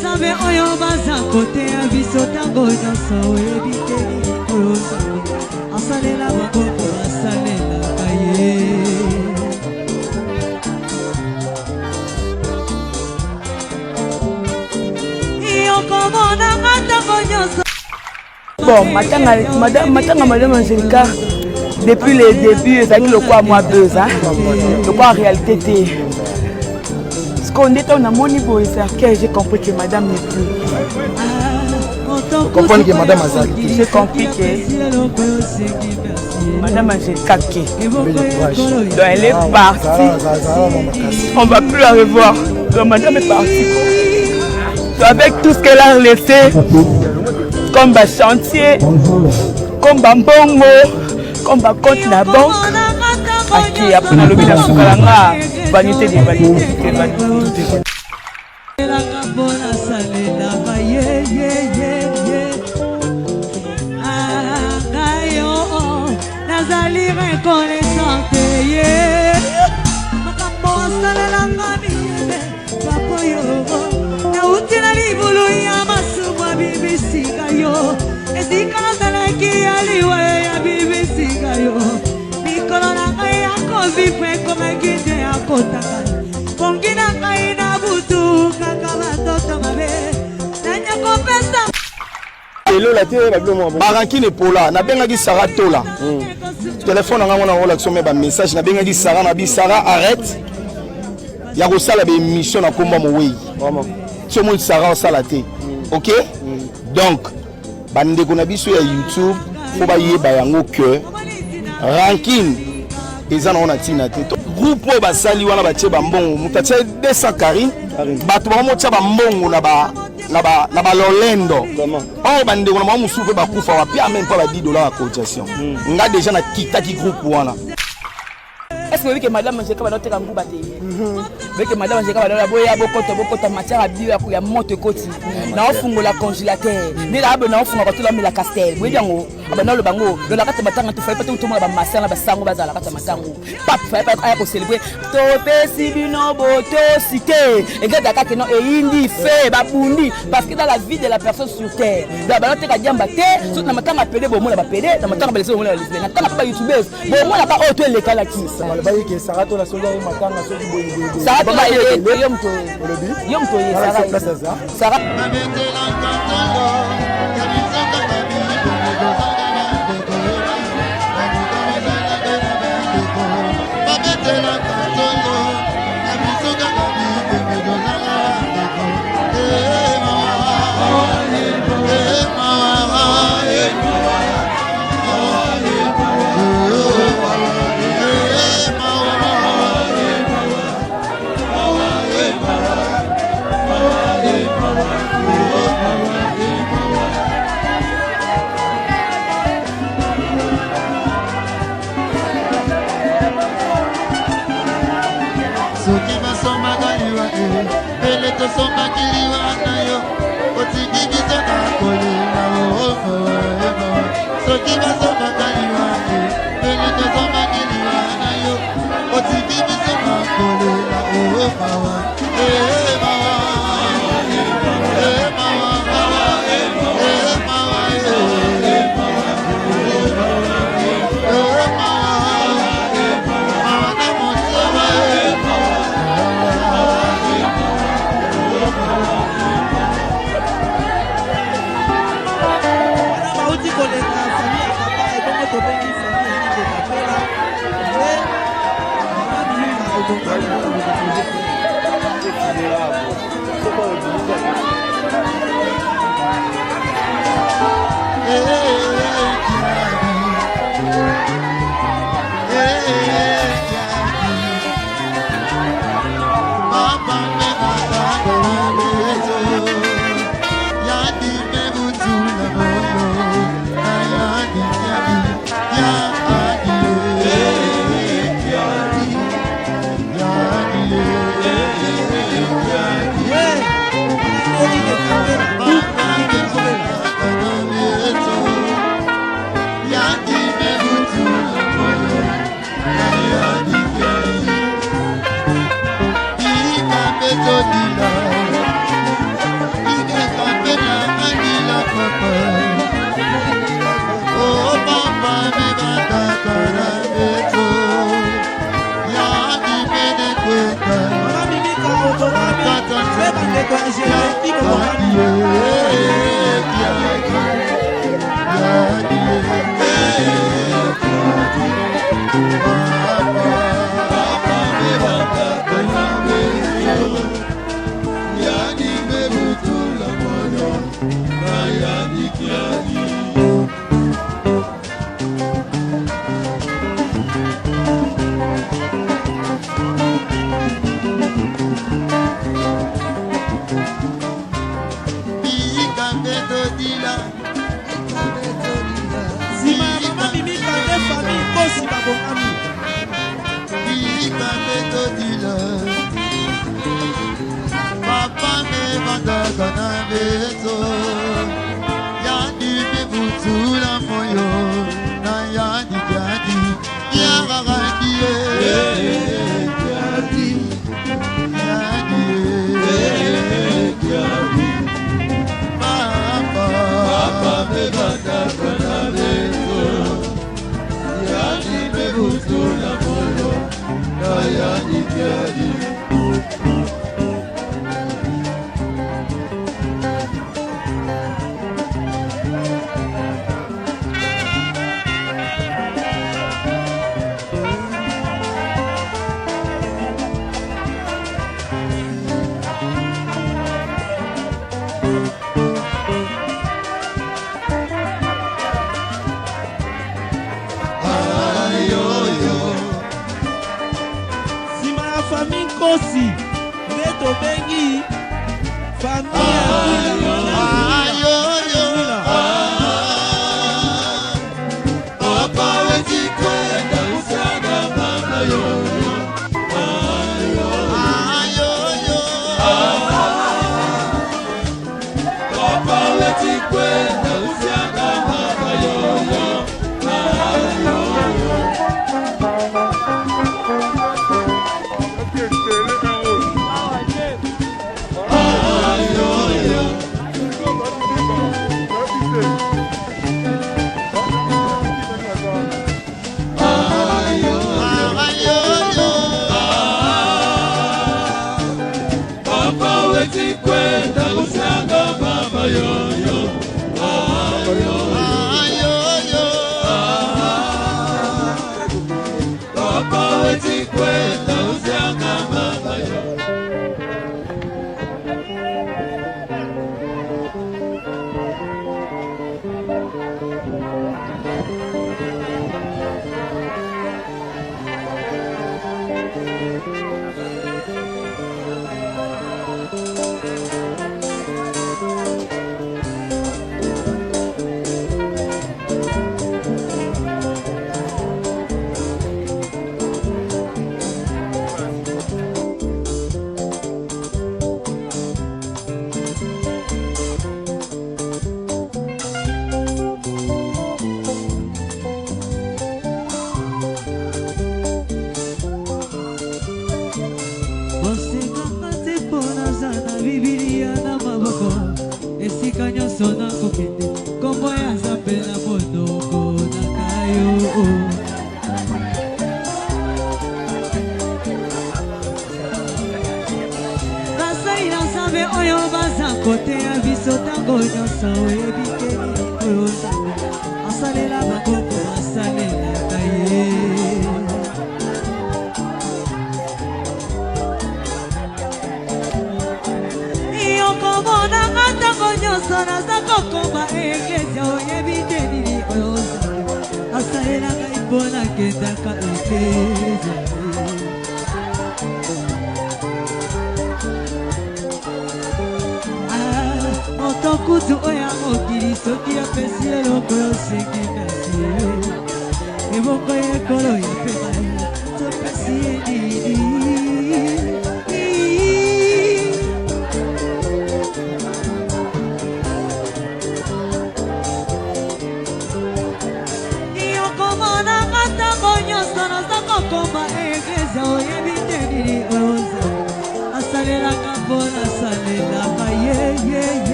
Nzambe oyo baza kote ya biso tango nyonso oyebiteli oyo Nzambe asalela maboko asalelaka ye. Yokomonanga tango nyonso. Bon, madame Angélica, depuis le début, ça a été le quoi moi buzz, hein? Le quoi en réalité t'es. Ce qu'on dit, on a mon niveau, j'ai compris que madame n'est plus. Vous comprenez que madame Azali. J'ai compris que madame Angélica qui. Donc elle est partie. On ne va plus la revoir. Donc madame est partie. Donc avec tout ce qu'elle a laissé, comme un chantier, comme un bongo, comme un compte na banque, qui a pris le bide à Soukalanga, vanité des vanités, vanité. Nazali reconnaissante makambo asalelanga miyebe papoyo nauti na libulu ya masumu ya bibisika yo esika nazalaki ya liwa ya bibisika yo mikolo na ngai ya kovivre ekomaki nde ya kotaka pongi na ngai na butu kaka batoto mabe nanya kopesa Barankine Pola, na benga di Sarah Tola. Téléphone nga ngona wala ksome ba message na benga di Sarah na bi Sarah arrête. Ya ko sala be mission na komba mo wei. Vraiment. So mo Sarah sala te. OK? Donc bande ko na biso ya YouTube, fo ba yeba yango que Rankine eza na ona tina te. Groupe ba sali wana ba tie ba mbongo, mutatia 200 kari. Bato ba mo tia ba mbongo na ba lolendo. Oh bande kuna mamu soupe ba kufa wa pia même pas ba $10 à cotisation. Nga déjà na kitaki groupe wana. Est-ce que vous voyez que madame Angélica va noter un goût batté? Vous voyez que madame Angélica va noter un goût batté matière à bio à couille monte côté. Na ofungo la congélateur. Ni la abona ofungo ba tula mila castel. Vous voyez yango abana le bango. Le la kata matanga tu fais pas tout monde ba masana ba sango ba za la kata matango. Pap fais pas aya ko célébrer. Topé sibino boto cité. Et gars kaka non et indi fait ba bundi parce que dans la vie de la personne sur terre. Da ba noter ka diamba te, tout na matanga pédé bo mo la ba pédé, na matanga ba laisser bo mo la lesbienne. Na tanga pas youtubeuse. Bo mo la pas auto le kala ki. Sarah Tola sola matanga so boy. Sarah Tola yom to Sarah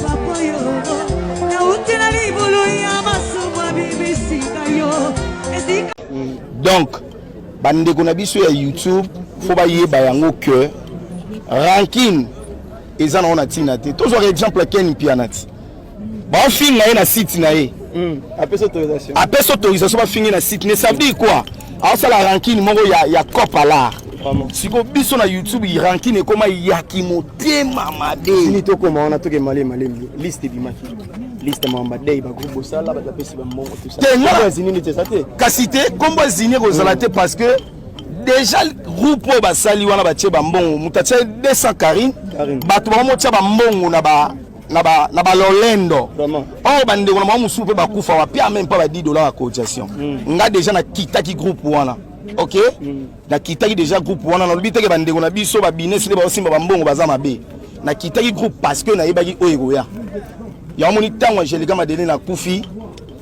Papoyo, na utina libulu ya masu Donc bandeko na biso ya YouTube faut ba yeba yango que ranking eza na ona tina te toujours exemple Ken Pianati ba finga na site na ye après autorisation ba finga na site ne ça veut dire quoi alors ça la ranking moko ya cop à l'art siko biso na YouTube il ranking ekoma yakimotema mabe ni to koma ona to ke male liste bimaki liste mamba day ba groupe sala ba tapesi ba mongo tout ça tenga zinini te ça te kasite kombo zini ko zalate parce que déjà groupe ba sali wana ba tie ba mbongo mutatie 200 Karine bato ba mo tie ba mbongo na ba lolendo oh bande ko na musu pe ba kufa wa pia même pas ba $10 à cotisation nga déjà na kitaki groupe wana OK na kitaki déjà groupe wana na lobite ke bande ko na biso ba business le ba osimba ba mbongo baza mabe na kitaki groupe parce que na yebaki oyo ya ya moni tango Angelica Madeleine na kufi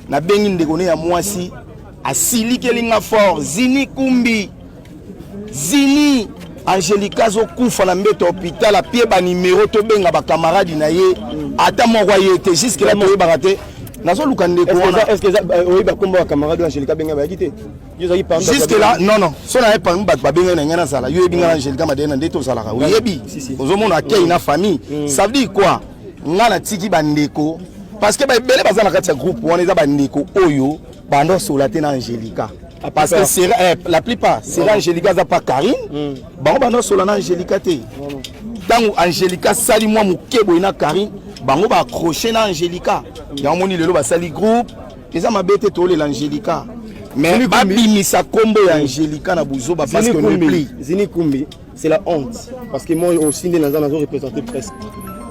na bengi ndeko ne ya mwasi asili kelinga fort zini kumbi zini Angelica zo kufa na mbeto hôpital a pied ba numéro to benga ba camarade na ye ata mo royé te jusque là to barate nazo lukande ko est-ce que oui ba kombo ba camarade Angelica benga ba kité jusque là non so na pas ba benga na ngana sala yo binga Angelica Madeleine ndeto sala ka yebi ozo mona kei na famille ça veut dire quoi ngana tiki bandeko parce que ba belé bazana kati ya groupe on eza bandeko oyo bando solate na Angelica parce que c'est la plupart c'est Angelica za pas Karine bango bando solana Angelica te tango Angelica sali moi mukebo ina Karine bango ba accrocher na Angelica ya moni lelo ba sali groupe eza mabete tole l'Angelica mais ba bimisa kombo ya Angelica na buzoba parce que ne pli Zini Kumbi c'est la honte parce que moi aussi dans la zone représenter presque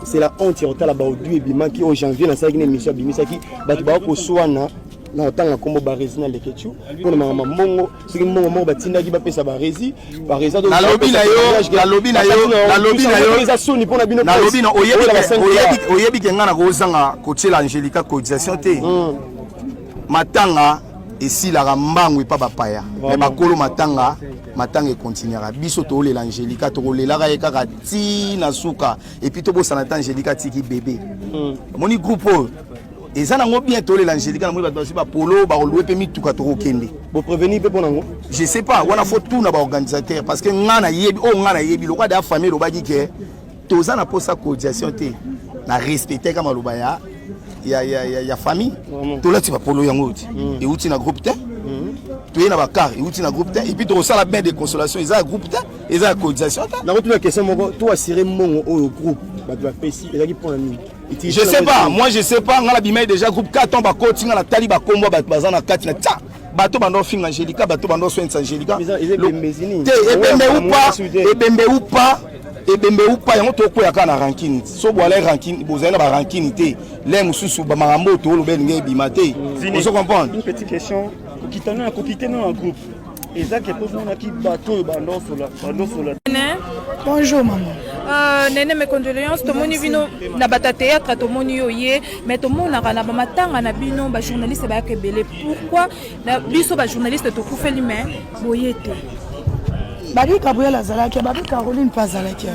c'est la honte ya otala ba odu ebimaki au janvier na sagine émission bimisaki bato ba ko swana na otanga kombo ba resina lekechu pour mama mongo siki mongo mo batindaki ba pesa ba resi ba resa do na lobby na oyebi kenga na kozanga kotiela Angelica cotisation te matanga esilaka mbangu epa bapaya mais bakolo matanga e continuera biso to lela Angelica to lelaka ye kaka ti na suka et puis to bosana ta Angelica tiki bébé moni groupe eza nango bien to lela Angelica na mo bato ba polo ba louer pe mituka to kokende bo prévenir pe ponango je sais pas wana faut tout na ba organisateur parce que ngana yebi lokwa da famille lobaki ke toza na posa cotisation te na respecter kama lobaya ya famille to lati ba polo yango ti et uti na groupe te tu na ba car et uti na groupe te et puis to sala bain de consolation ils groupe te ils cotisation te na retour la question moko to assurer mongo au groupe ba doit pesi ezaki pour ami je sais pas moi je sais pas ngala bimai déjà groupe 4 ba coaching na tali ba kombo ba bazana 4 na ta bato bando finga Angelica bato bando soin Angelica ebembe ou pas yango to ko ya kana ranking so boala ranking bozana ba ranking te les mususu ba marambo to lo benga bimate vous comprenez une petite question kokitana en groupe ezaki pour moi qui bato bando sola bonjour maman nene mes condoléances to moni vino na bata théâtre to moni yoye mais to mona kana ba matanga na bino ba journaliste ba kebele pourquoi na biso ba journaliste to kufeli mais boyete Bari Gabriel Azalaki, Bari Caroline Pazalaki.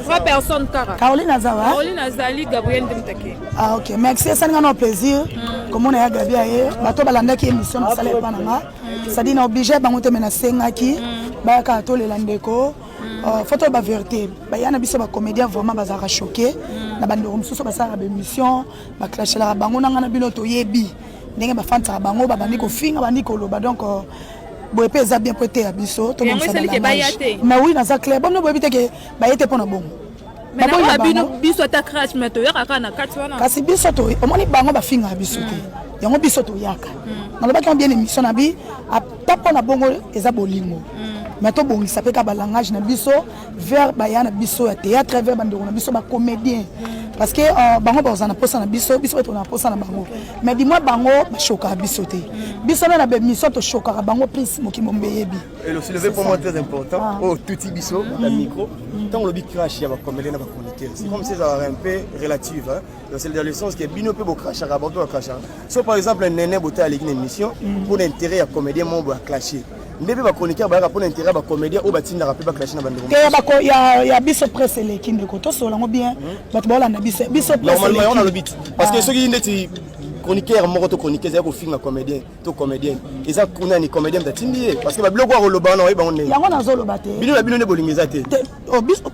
Trois personnes car. Caroline Azawa. Caroline Azali, Gabriel Demtake. Ah ok, merci, ça nous a plaisir. Comme on a Gabriel, bato balanda qui émission de salaire Panama. Ça dit na obligé ba ngote menacer ngaki, ba ka to le landeko. Photo ba vérité. Ba yana biso ba comédien vraiment bazara choqué. Na bande romsuso ba sala ba émission, ba clasher la bango na ngana bino to yebi. Ndenge ba fanta bango ba bandi ko finga bandi ko loba donc boye pe za bien prêté à biso to mon ça mais oui dans ça clair bon no boye biteke ba yete pona bon mais na bino biso ta crash mais to yaka kana kati wana kasi biso to omoni bango ba finga biso te yango biso to yaka na loba ki bien émission na bi a tapona bongo eza bolingo mais to bon ça peut ka ba langage na biso vers ba yana biso ya théâtre vers bande na biso ba comédien parce que bango bazana posa na biso to na posa na bango mais dis-moi bango ba choka biso te biso na ba mission to choka bango prince mokimombe yebi et le soulevé pour moi très important oh touti biso la micro tant le big crash ya ba comédien na ba chroniqueur c'est comme si ça un peu relative hein c'est dans le sens que bino pe bo crash à rabato à crash so par exemple nene boté à l'équipe émission pour l'intérêt ya comédien mon ba clasher ndebe ba chroniqueur ba pour l'intérêt ba comédien o batinda rapé ba clasher na bande ya biso presse l'équipe de koto so lango bien bato ba la biso normalement on a le bit parce que ceux qui ndeti chroniqueur moko to chroniqueur za ko finga comédien to comédien eza kuna ni comédien datindi parce que ba biloko ko loba na oyeba on ne yango nazo loba te bino na bino ne bolingo eza te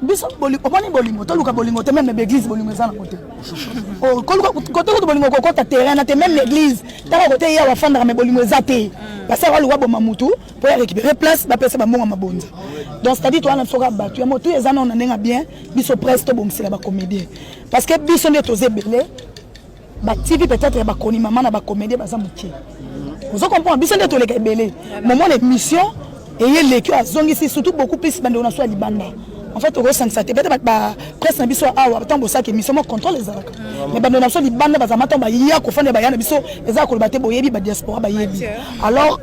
biso bolingo omoni bolingo to luka bolingo te même l'église bolingo eza na côté ko luka côté ko bolingo ko kota terrain na te même l'église ta côté ya wa fandra mais bolingo eza te parce que luka bo mamutu pour récupérer place ba pesa ba monga mabonza donc c'est à dire toi na soka batu ya motu eza na ndenga bien biso presto bomsela ba comédien parce que biso nde toze belé ba TV peut-être ba koni maman na ba comédien baza mukie vous comprenez biso nde toleka belé moment l'émission et l'équipe a zongi c'est surtout beaucoup plus bande on a soit libanda en fait au ressent ça peut-être ba presse na biso a wa tambo ça que mission mo contrôle les arcs mais bande on a soit libanda baza matomba ya ko fande ba yana biso eza ko baté boyebi ba diaspora ba yebi alors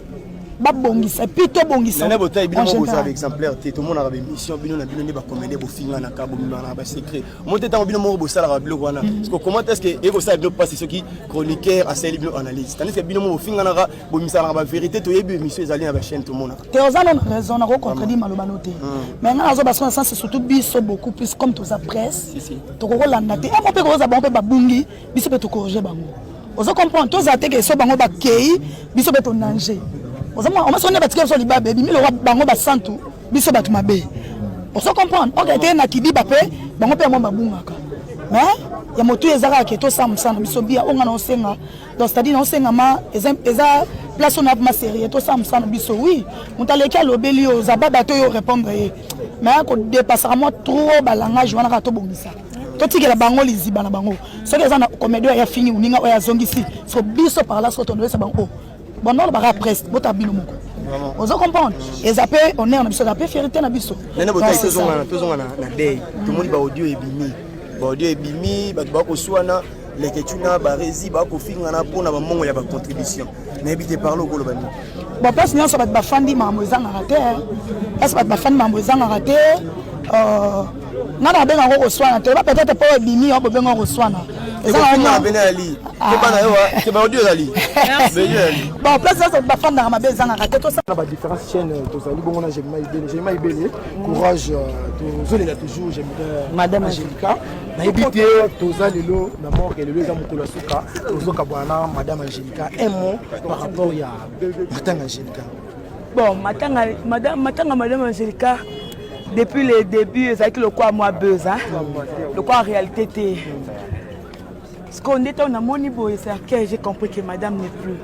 babongisa plutôt bongisa na bota bino mo za exemplaire te tout monde a mission bino na bino ne ba comédie bo finga na ka bo na ba secret monter tant bino mo bo sala ba blog wana parce que comment est-ce que ego ça bino passe ce qui chroniqueur a celle bino analyse tandis que bino mo finga na bo misala ba vérité to yebi mission ezali na ba chaîne tout monde te ozana raison na ko contredire malobano te mais na azo parce que ça c'est surtout biso beaucoup plus comme tous la presse to ko landa te a pe ko za bon pe babungi biso pe to corriger bango ozo comprendre tous até que so bango ba kei biso pe to danger on va sonner parce que so liba baby mi le bango ba santu biso batu mabe on se comprendre on était na kibi ba pe bango pe mo babungaka mais ya motu ezaka ke to samsana biso bia on ngana osenga donc c'est-à-dire on senga ma eza place on a ma série to samsana biso oui mutaleka lobeli o zababa to yo répondre mais ko dépasser moi trop ba langage wana ka to bongisa to tikela bango liziba na bango so que ça na comédie ya fini uninga oya zongisi so biso par là so to ndesa bango bon non ba presse bota bino moko on se comprendre et ça peut on est en biso ça peut fierté na biso nene bota tozonga na day tout monde ba audio ebimi ba ko swana les ketuna ba rezi ba ko finga na pona ba mongo ya ba contribution na ebité parler ko lo ba bon parce que ça va ba fandi mambo ezanga raté est-ce ba fandi mambo ezanga raté nana benga ko swana te ba peut-être pas ebimi on benga ko swana ezanga bena ali kebana yo ke ba audio ali bon place ça ba fandi na mabe ezanga raté to ça ba différentes chaînes tozali bongo na Gemma Ibele courage tozolela toujours j'aime Madame Angelica na ebité tozali lo na mort et le za mukolo suka tozoka bwana Madame Angelica un mot par rapport ya Matanga Angelica bon Madame Angelica depuis le début c'est que le quoi moi buzz hein le quoi en réalité était ce qu'on était on a moni boy c'est que j'ai compris que madame n'est plus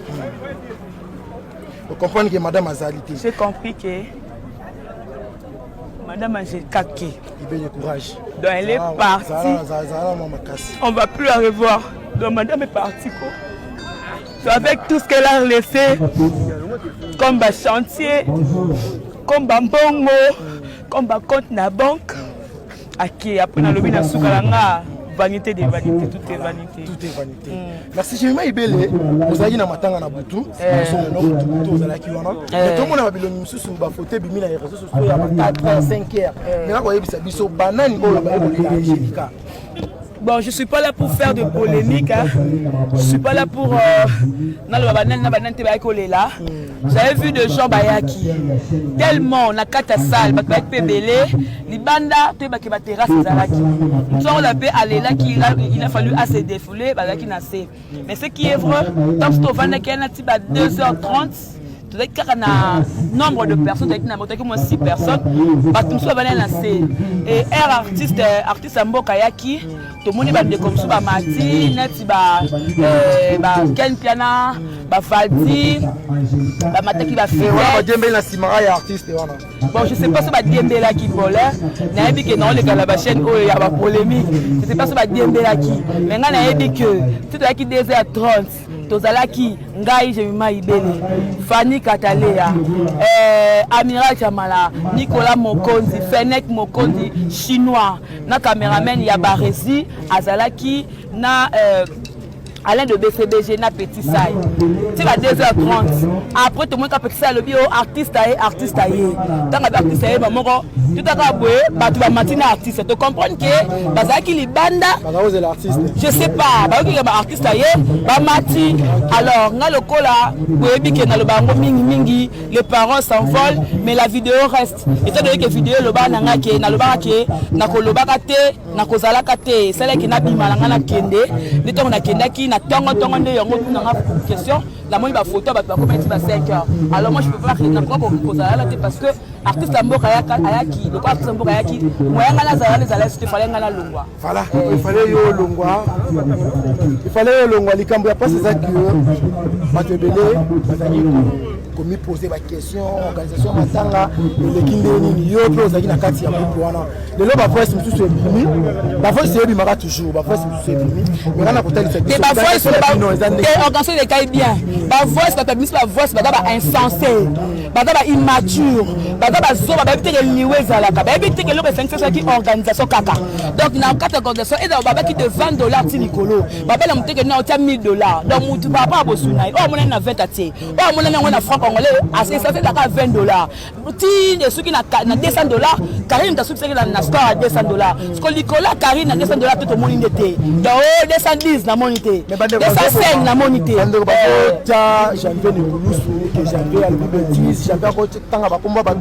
vous comprenez que madame Azalité j'ai compris que madame Angelica qui Ibele courage donc elle est partie on va plus la revoir donc madame est partie quoi so, avec tout ce qu'elle a laissé comme un chantier comme un bongo comme un compte na banque aki après na lobi na sukalanga vanité des vanités tout est vanité merci Gemma Ibele vous allez na matanga na butu vous allez ki wana mais tout le monde a biloni mususu ba photo bimi na réseaux sociaux ya 4 5 heures mais là quoi yebisa biso banani oyo ba ko Angelica. Bon, je ne suis pas là pour faire de polémique. Hein. Je ne suis pas là pour... J'avais vu des gens bayaki. Tellement, on a 4 salles, on a pébélé, les bandas, on a terrasse, on a allé là, il a fallu assez défouler, mais ce qui est vrai, tant que tu vas à 2h30, il y a un nombre de personnes, il y a 6 personnes, et un artiste à Mbokayaki, tout le monde est comme ça, Mati, Ken Piana, Faldi, Mataki va faire. Bon, je ne sais pas si c'est Dembélé qui vole, mais je sais non, les gars, la chaîne, il y a une polémique. Je ne sais pas si c'est Dembélé qui. Mais je sais que tout le qui 2h30. Tozalaki Ngai Gemma Ibele, Fanny Katalea, Amiral Chamala, Nicolas Mokonzi, Fenek Mokonzi, chinois, na caméraman Yabarezi, Azalaki, na Alain de BCBG, na Petit Saï. C'est à 2h30. Après, tout le monde a petit Saï, le bio artiste aïe. Tant que artiste aïe, maman, tout à l'heure, tu vas maintenir artiste. Tu comprends que Bazaki li banda. Je sais pas. Bazaki li artiste aïe, Bamati. Alors, on a le cola, les parents s'envolent, mais la vidéo reste. Étant donné que la vidéo, le bas n'a ke, na le bas ke, na ko le bas kate, na ko zala kate, celle qui n'a pas mal na kende, l'état on a kenda qui na tongo nde yango nanga question la moi ba photo ba comme 5 heures alors moi je peux pas na quoi pour ça là parce que artiste mboka ayaki le artiste mboka ayaki moyen ngana za les alaise il fallait ngana longwa voilà il fallait yo longwa likambo ya passe ça que batebele bazali komi poser ba question organisation matanga eleki ndeni yo pe ozaki na kati ya groupe wana lelo ba voice mususu ebimi ba voice ebi maka toujours ba voice mususu ebimi mais kana kotali fait ba voice et organisation les caille bien ba voice ba publicité ba voice ba insensé ba immature ba zo ba biteke liweza la ka ba biteke lo ba sanction qui organisation kaka donc na kata organisation et ba qui te $20 ti likolo ba bela muteke na ota $1000 donc mutu papa bosuna o mona na 20 atie o mona na franc congolais assez ça fait d'accord $20 ti de ceux qui na $200 Karine ta succès na store à $200 parce que likolo Karine na $200 tout le monde était donc 210 na monité 205 na monité ta janvier ni kulusu que janvier al bêtise janvier ko tanga ba komba ba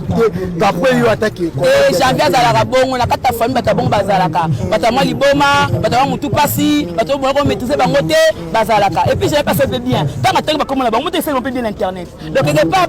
d'après yo attaquer janvier azalaka bongo na kata famille bata bongo bazalaka bata mwa liboma bata mwa mutu pasi bata mwa ko maîtriser bango te bazalaka et puis je vais passer bien tant que ba komona bango te c'est un peu bien internet donc quelque part